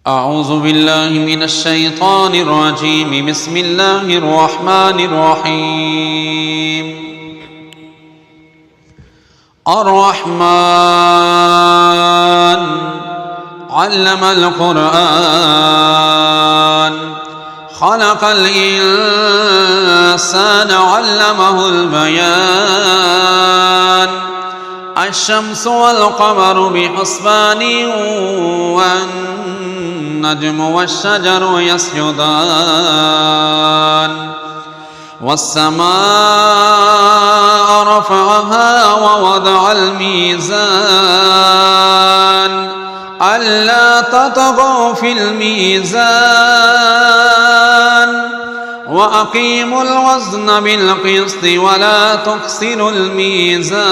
أعوذ بالله من الشيطان الرجيم. بسم الله الرحمن الرحيم. الرحمن علم القرآن خلق الإنسان علمه البيان الشمس والقمر بحسبان والنجم والشجر يسجدان والسماء رفعها ووضع الميزان ألا تطغوا في الميزان وأقيموا الوزن بالقسط ولا تخسروا الميزان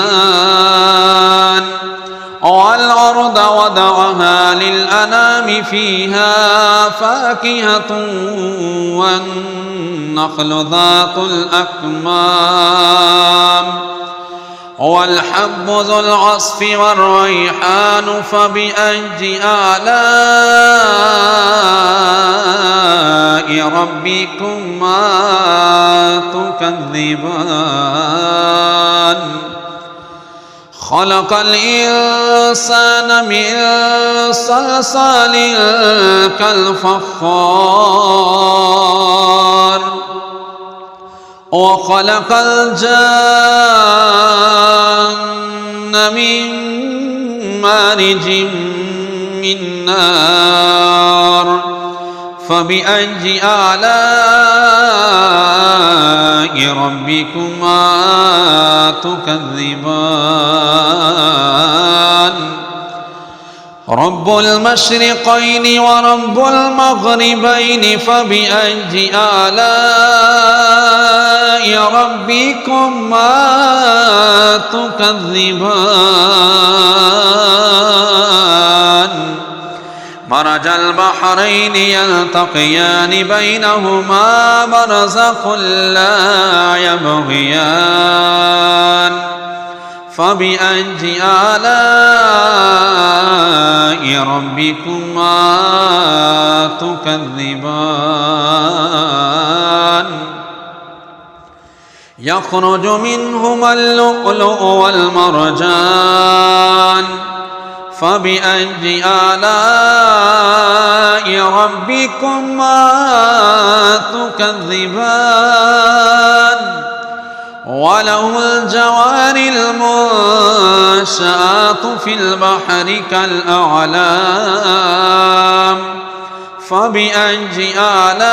والأرض وضعها للأنام فيها فاكهة والنخل ذات الأكمام والحب ذو العصف والريحان فبأي آلاء ربكما تكذبان خلق الإنسان من صلصال كالفخار وخلق الجن من مارج من نار فبأي آلاء ربكما تكذبان رب المشرقين ورب المغربين فبأي آلاء ربكما تكذبان مرج البحرين يلتقيان بينهما برزخ لا يبغيان فبأي آلاء ربكما تكذبان يخرج منهما اللؤلؤ والمرجان فبأي آلاء ربكما تكذبان وله الجوار المنشآت في البحر كالأعلام فبأي آلاء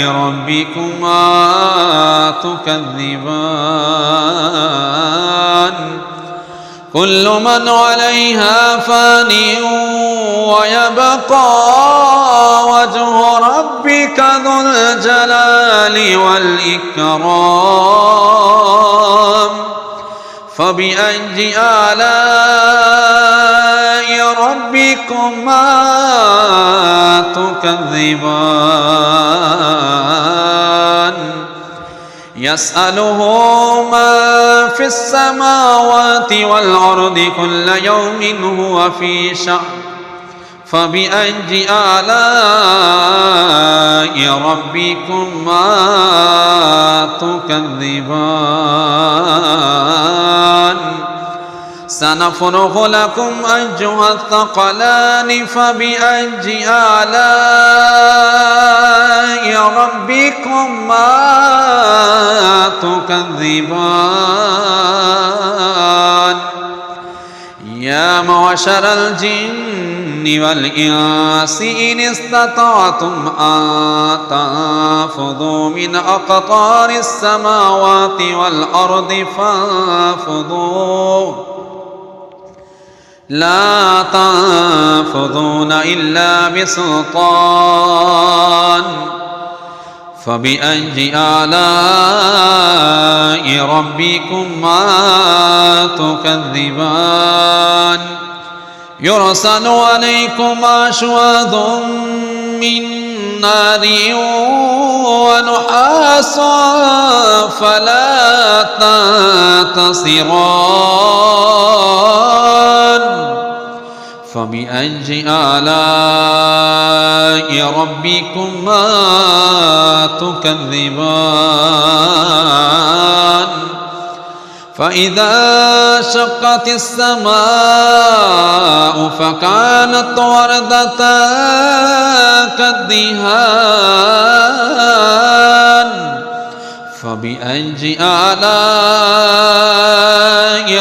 ربكما تكذبان كل من عليها فان ويبقى وجه ربك ذو الجلال والإكرام فبأي آلاء ربكما تكذبان يسأله ما في السماوات والأرض كل يوم هو في شأن فبأي آلاء ربكما تكذبان سنفرغ لكم أيها الثقلان فبأي آلاء ربكما تكذبان يا معشر الجن والإنس إن استطعتم أن تنفذوا من أقطار السماوات والأرض فانفذوا لا تنفذون إلا بسلطان فبأي آلاء ربكما تكذبان يرسل عليكما شواظ من نار ونحاس فلا تنتصران فبأي آلاء ربكما تكذبان فإذا شقت السماء فكانت وردة كالدهان فبأي آلاء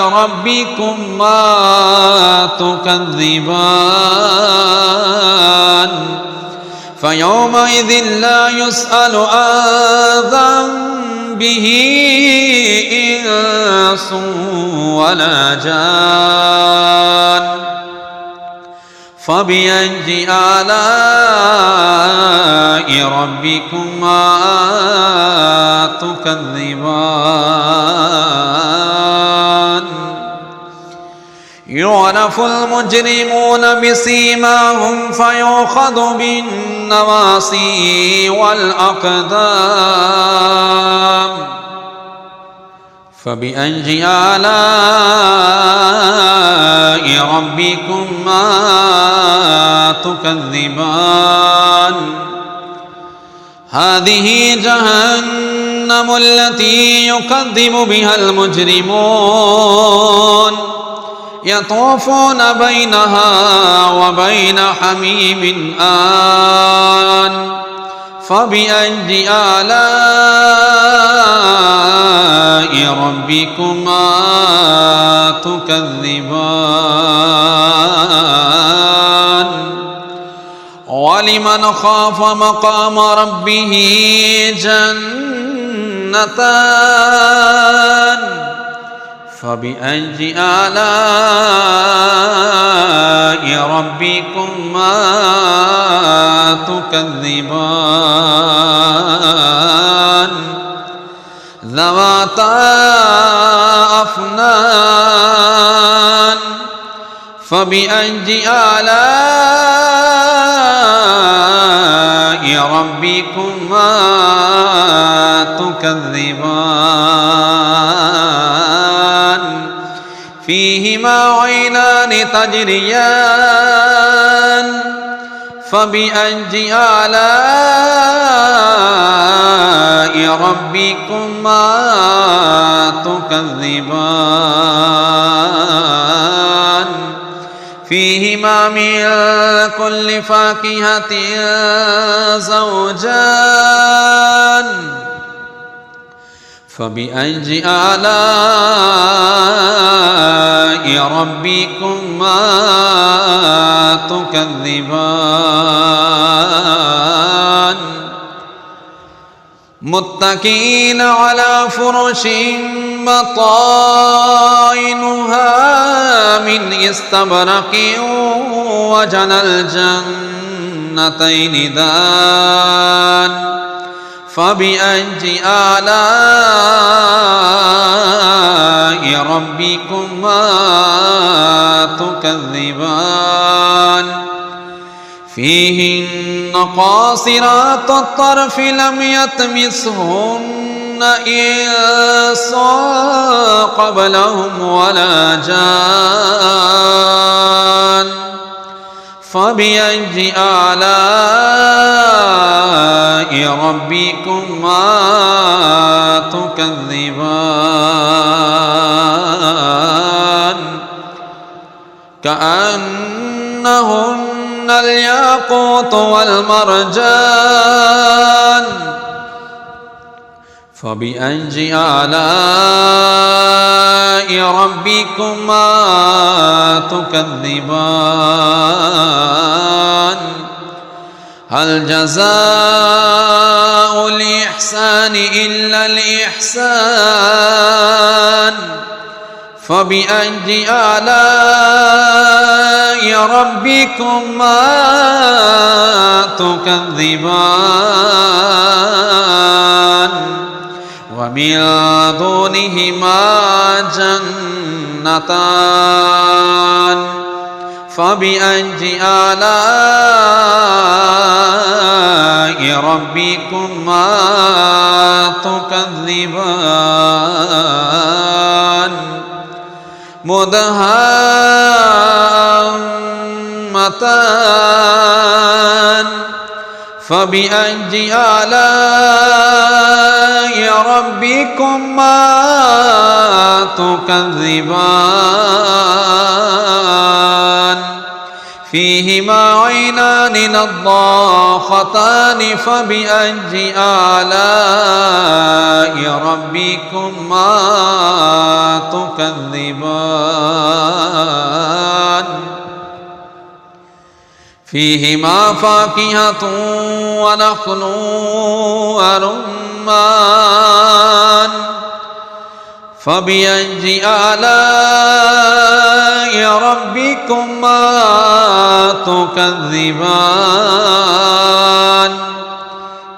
ربكما تكذبان فيومئذ لا يسأل عن ذنبه إنس ولا جان فبأي آلاء ربكما تكذبان يعرف المجرمون بسيماهم فيؤخذ بالنواصي والأقدام فبأي آلاء ربكما تكذبان هذه جهنم التي يكذب بها المجرمون يطوفون بينها وبين حميم آن فبأي آلاء ربكما تكذبان ولمن خاف مقام ربه جنتان فبأي آلاء ربكما تكذبان ذواتا أفنان فبأي آلاء ربكما تكذبان فيهما عينان تجريان فبأي آلاء ربكما تكذبان فيهما من كل فاكهة زوجان فبأي آلاء ربكما تكذبان متكئين على فرش بطائنها من استبرق وجنى الجنتين دان فبأي آلاء ربكما تكذبان فيهن قاصرات الطرف لم يطمثهن إنس قبلهم ولا جان فبأي آلاء ربكما تكذبان كأنهن الياقوت والمرجان فبأي آلاء ربكما تكذبان هل جزاء الإحسان إلا الإحسان فبأي آلاء ربكما تكذبان ومن دونهما جنتان فبأي آلاء ربكما تكذبان مدهامتان نعمتان فبأي آلاء ربكما تكذبان فيهما عينان نضاختان فبأي آلاء ربكما تكذبان فيهما فاكهة ونخل ورمان فبأي آلاء ربكما تكذبان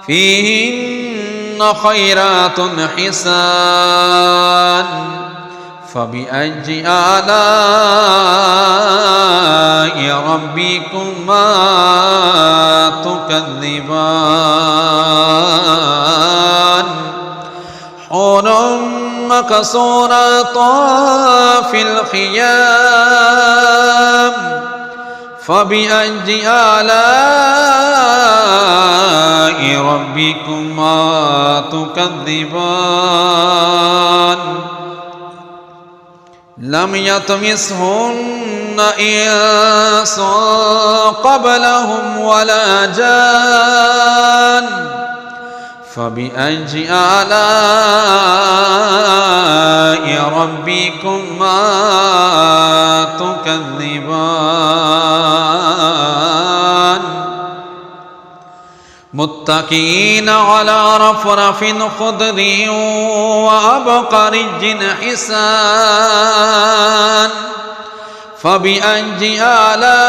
فيهن خيرات حسان فبأي آلاء ربكما تكذبان حور مقصورات في الخيام فبأي آلاء ربكما تكذبان لم يطمثهن إنس قبلهم ولا جان فبأي آلاء ربكما تكذبان متكئين على رفرف خضر وعبقري حسان فبأي آلاء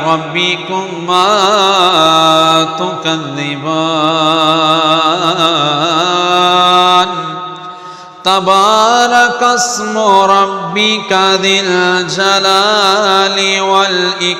ربكما تكذبان تبارك اسم ربك ذي الجلال والإكرام